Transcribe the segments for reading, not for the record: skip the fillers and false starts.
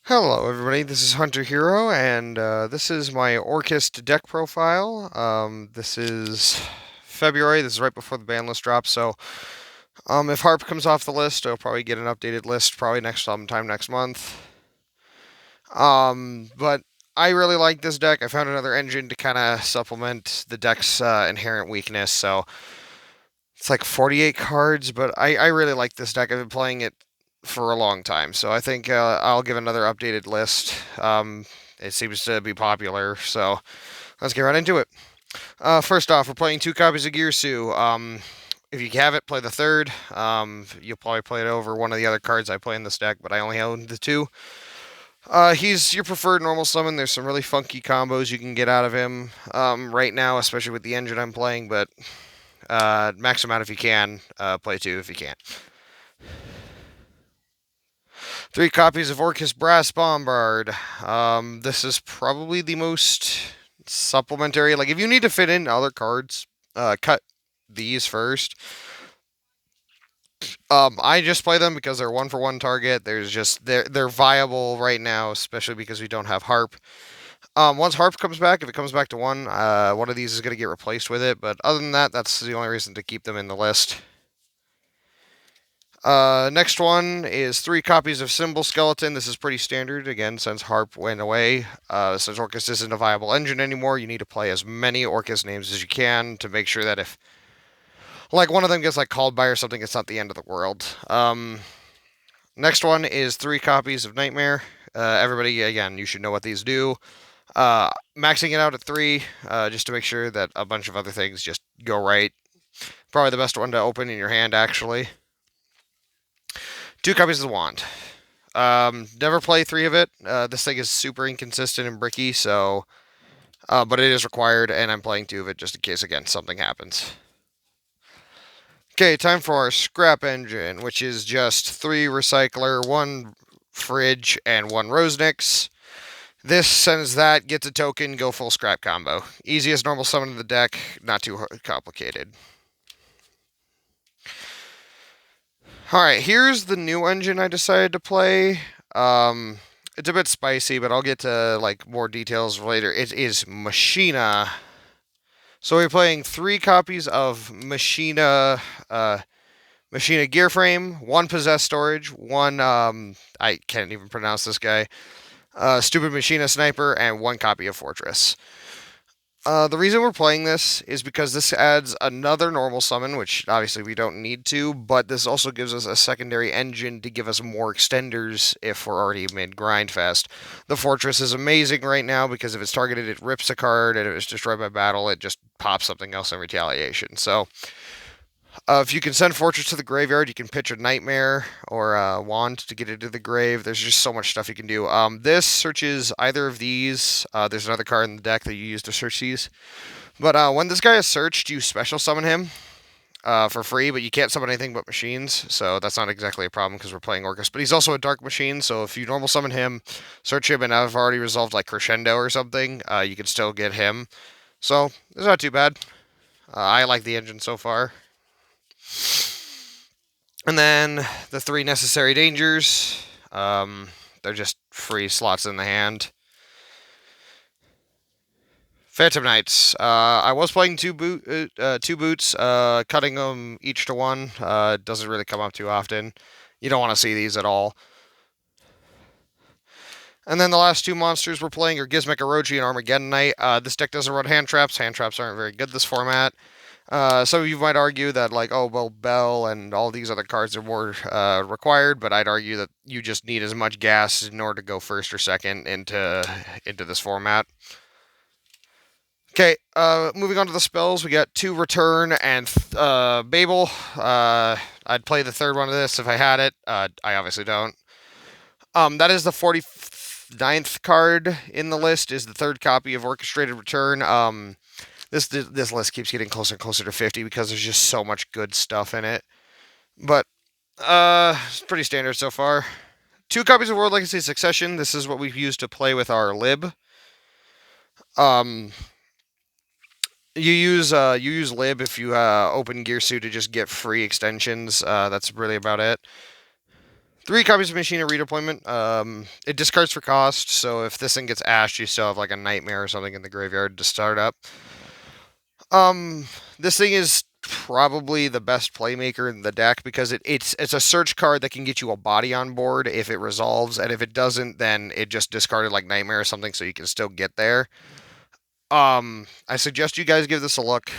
Hello, everybody. This is Hunter Hero, and this is my Orcust deck profile. This is February. This is right before the ban list drops. So, if Harp comes off the list, I'll probably get an updated list probably sometime next month. But I really like this deck. I found another engine to kind of supplement the deck's inherent weakness. So it's like 48 cards, but I really like this deck. I've been playing it for a long time, so I think I'll give another updated list. It seems to be popular, so let's get right into it. First off, we're playing two copies of Gearsu. If you have it, play the third. You'll probably play it over one of the other cards I play in this deck, but I only own the two. He's your preferred normal summon. There's some really funky combos you can get out of him right now, especially with the engine I'm playing, but max him out if you can. Play two if you can't. Three copies of Orcust Brass Bombard. This is probably the most supplementary. Like, if you need to fit in other cards, cut these first. I just play them because they're one for one target. They're viable right now, especially because we don't have Harp. Once Harp comes back, if it comes back to one of these is going to get replaced with it. But other than that, that's the only reason to keep them in the list. Next one is three copies of Symbol Skeleton. This is pretty standard, again, since Harp went away. Since Orcust isn't a viable engine anymore, you need to play as many Orcust names as you can to make sure that if, like, one of them gets, like, called by or something, it's not the end of the world. Next one is three copies of Nightmare. Everybody, again, you should know what these do. Maxing it out at three, just to make sure that a bunch of other things just go right. Probably the best one to open in your hand, actually. Two copies of the Wand. Never play three of it. This thing is super inconsistent and bricky, so. But it is required, and I'm playing two of it just in case, again, something happens. Okay, time for our Scrap Engine, which is just three Recycler, one Fridge, and one Rosenix. This sends that, gets a token, go full scrap combo. Easiest normal summon in the deck, not too complicated. Alright, here's the new engine I decided to play. It's a bit spicy, but I'll get to like more details later. It is Machina. So we're playing three copies of Machina Gear Frame, one Possessed Storage, one I can't even pronounce this guy, Stupid Machina Sniper, and one copy of Fortress. The reason we're playing this is because this adds another normal summon, which obviously we don't need to, but this also gives us a secondary engine to give us more extenders if we're already mid grindfest. The Fortress is amazing right now because if it's targeted, it rips a card, and if it's destroyed by battle, it just pops something else in retaliation. So, if you can send Fortress to the graveyard, you can pitch a Nightmare or a Wand to get it to the grave. There's just so much stuff you can do. This searches either of these. There's another card in the deck that you use to search these. But when this guy is searched, you special summon him for free, but you can't summon anything but machines, so that's not exactly a problem because we're playing Orcust. But he's also a dark machine, so if you normal summon him, search him, and I've already resolved like Crescendo or something, you can still get him. So it's not too bad. I like the engine so far. And then the three necessary dangers. They're just free slots in the hand. Phantom Knights. I was playing two boots, cutting them each to one. Doesn't really come up too often. You don't want to see these at all. And then the last two monsters we're playing are Gizmek Orochi and Armageddon Knight. This deck doesn't run hand traps. Hand traps aren't very good this format. Some of you might argue that, like, oh, well, Bell and all these other cards are more required, but I'd argue that you just need as much gas in order to go first or second into this format. Okay, moving on to the spells, we got two Return and Babel. I'd play the third one of this if I had it. I obviously don't. That is the 49th card in the list, is the third copy of Orchestrated Return. This list keeps getting closer and closer to 50 because there's just so much good stuff in it. But it's pretty standard so far. Two copies of World Legacy Succession. This is what we've used to play with our lib. You use lib if you open Gearsu to just get free extensions. That's really about it. 3 copies of Machina redeployment. It discards for cost, so if this thing gets ashed, you still have like a Nightmare or something in the graveyard to start up. This thing is probably the best playmaker in the deck because it's a search card that can get you a body on board if it resolves, and if it doesn't, then it just discarded like Nightmare or something, so you can still get there. I suggest you guys give this a look.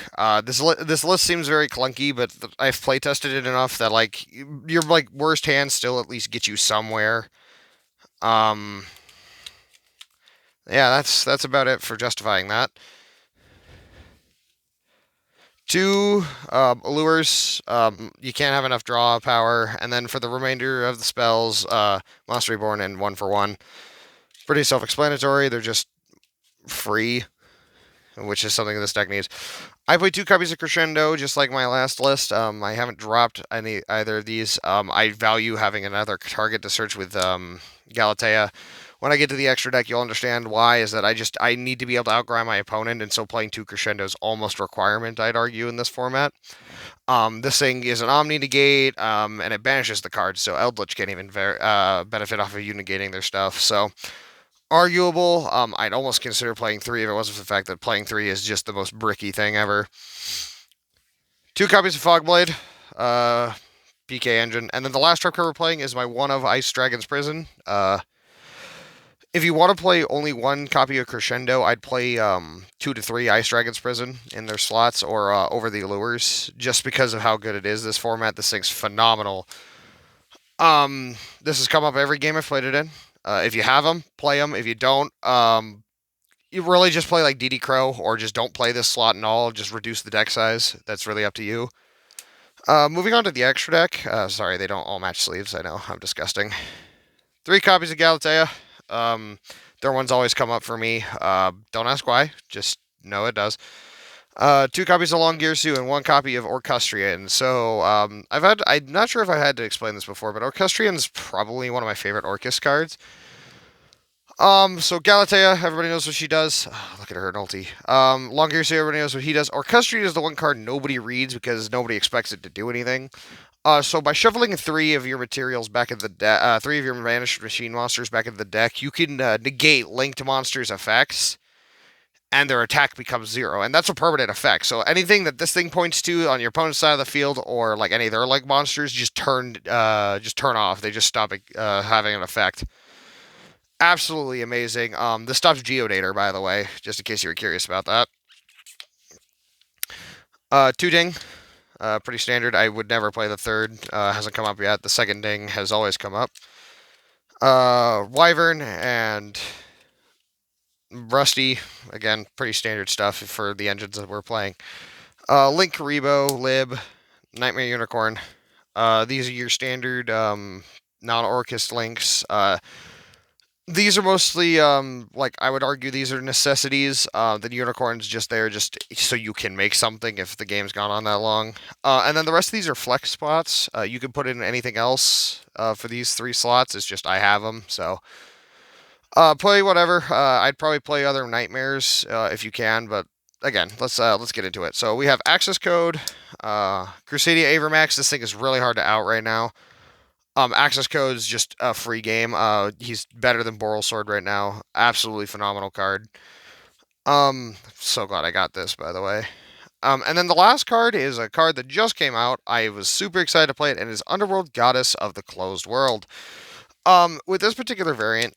This list seems very clunky, but I've play tested it enough that like your like worst hand still at least get you somewhere. Um, yeah, that's about it for justifying that. 2 allures. You can't have enough draw power, and then for the remainder of the spells, Monster Reborn and 1 for 1. Pretty self-explanatory. They're just free, which is something this deck needs. I play 2 copies of Crescendo, just like my last list. I haven't dropped either of these. I value having another target to search with Galatea. When I get to the extra deck, you'll understand why. Is that I need to be able to outgrind my opponent, and so playing 2 Crescendo is almost a requirement, I'd argue, in this format. This thing is an Omni Negate, and it banishes the cards, so Eldritch can't even benefit off of you negating their stuff. So arguable. I'd almost consider playing 3 if it wasn't for the fact that playing 3 is just the most bricky thing ever. 2 copies of Fogblade, PK Engine, and then the last trap card we're playing is my one of Ice Dragon's Prison. If you want to play only 1 copy of Crescendo, I'd play 2 to 3 Ice Dragon's Prison in their slots or over the Allures, just because of how good it is. This format, this thing's phenomenal. This has come up every game I've played it in. If you have them, play them. If you don't, you really just play like DD Crow, or just don't play this slot and all. Just reduce the deck size. That's really up to you. Moving on to the extra deck. Sorry, they don't all match sleeves. I know, I'm disgusting. 3 copies of Galatea. Their ones always come up for me. Don't ask why. Just know it does. 2 copies of Long Gearsu and 1 copy of Orcustrian. So I'm not sure if I had to explain this before, but Orcustrian's probably one of my favorite Orcust cards. So Galatea, everybody knows what she does. Oh, look at her ulti. Long Gearsu, everybody knows what he does. Orcustrian is the one card nobody reads because nobody expects it to do anything. So by shuffling 3 of your materials back in the deck, 3 of your banished machine monsters back into the deck, you can negate linked monsters' effects, and their attack becomes 0, and that's a permanent effect. So anything that this thing points to on your opponent's side of the field, or like any of their like monsters, just turn off. They just stop having an effect. Absolutely amazing. This stops Geodator, by the way, just in case you were curious about that. 2 ding. Pretty standard. I would never play the 3rd. Hasn't come up yet. The 2nd ding has always come up. Wyvern and Rusty. Again, pretty standard stuff for the engines that we're playing. Link Karibo, Lib, Nightmare Unicorn. These are your standard non-Orcust links. These are mostly, like, I would argue these are necessities. The unicorn's just there just so you can make something if the game's gone on that long. And then the rest of these are flex spots. You can put in anything else for these 3 slots. It's just I have them, so... play whatever. I'd probably play other Nightmares if you can, but again, let's get into it. So we have access code, Crusadia Avermax. This thing is really hard to out right now. Access code is just a free game. He's better than Boral Sword right now. Absolutely phenomenal card. So glad I got this, by the way. And then the last card is a card that just came out. I was super excited to play it, and it is Underworld Goddess of the Closed World. With this particular variant,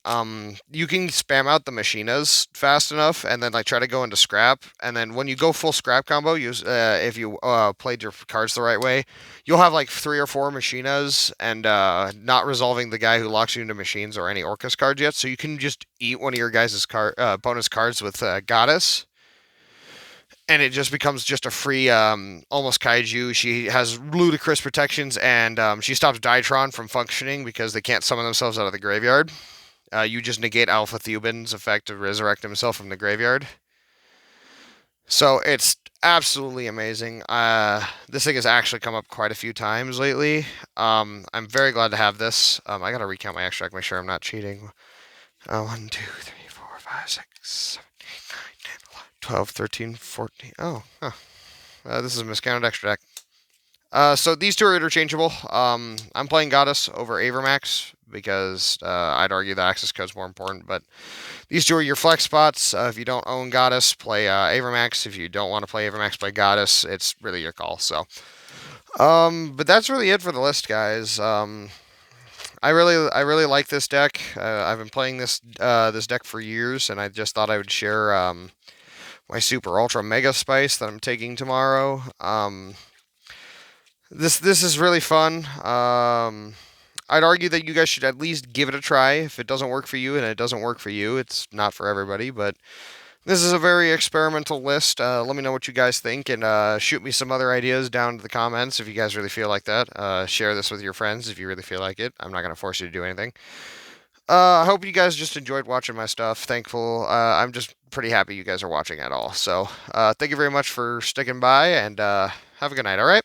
you can spam out the machinas fast enough, and then like try to go into scrap, and then when you go full scrap combo, if you played your cards the right way, you'll have like 3 or 4 machinas, and not resolving the guy who locks you into machines or any Orcust cards yet, so you can just eat one of your guys' opponent's cards with Goddess. And it just becomes just a free, almost kaiju. She has ludicrous protections, and she stops Dytron from functioning because they can't summon themselves out of the graveyard. You just negate Alpha Theoben's effect to resurrect himself from the graveyard. So it's absolutely amazing. This thing has actually come up quite a few times lately. I'm very glad to have this. I gotta recount my extract, make sure I'm not cheating. 1, 2, 3, 4, 5, 6, 7, 8, 9, 10, 11, 12, 13, 14. Oh, huh. This is a miscounted extra deck. So these two are interchangeable. I'm playing Goddess over Avermax because I'd argue the access code's more important, but these two are your flex spots. If you don't own Goddess, play Avermax. If you don't want to play Avermax, play Goddess. It's really your call. So, but that's really it for the list, guys. I really like this deck. I've been playing this deck for years, and I just thought I would share my Super Ultra Mega Spice that I'm taking tomorrow. This is really fun. I'd argue that you guys should at least give it a try. If it doesn't work for you, and it doesn't work for you, it's not for everybody. But this is a very experimental list. Let me know what you guys think, and shoot me some other ideas down to the comments if you guys really feel like that. Share this with your friends if you really feel like it. I'm not gonna force you to do anything. I hope you guys just enjoyed watching my stuff. Thankful. I'm just pretty happy you guys are watching at all. So thank you very much for sticking by, and have a good night. All right.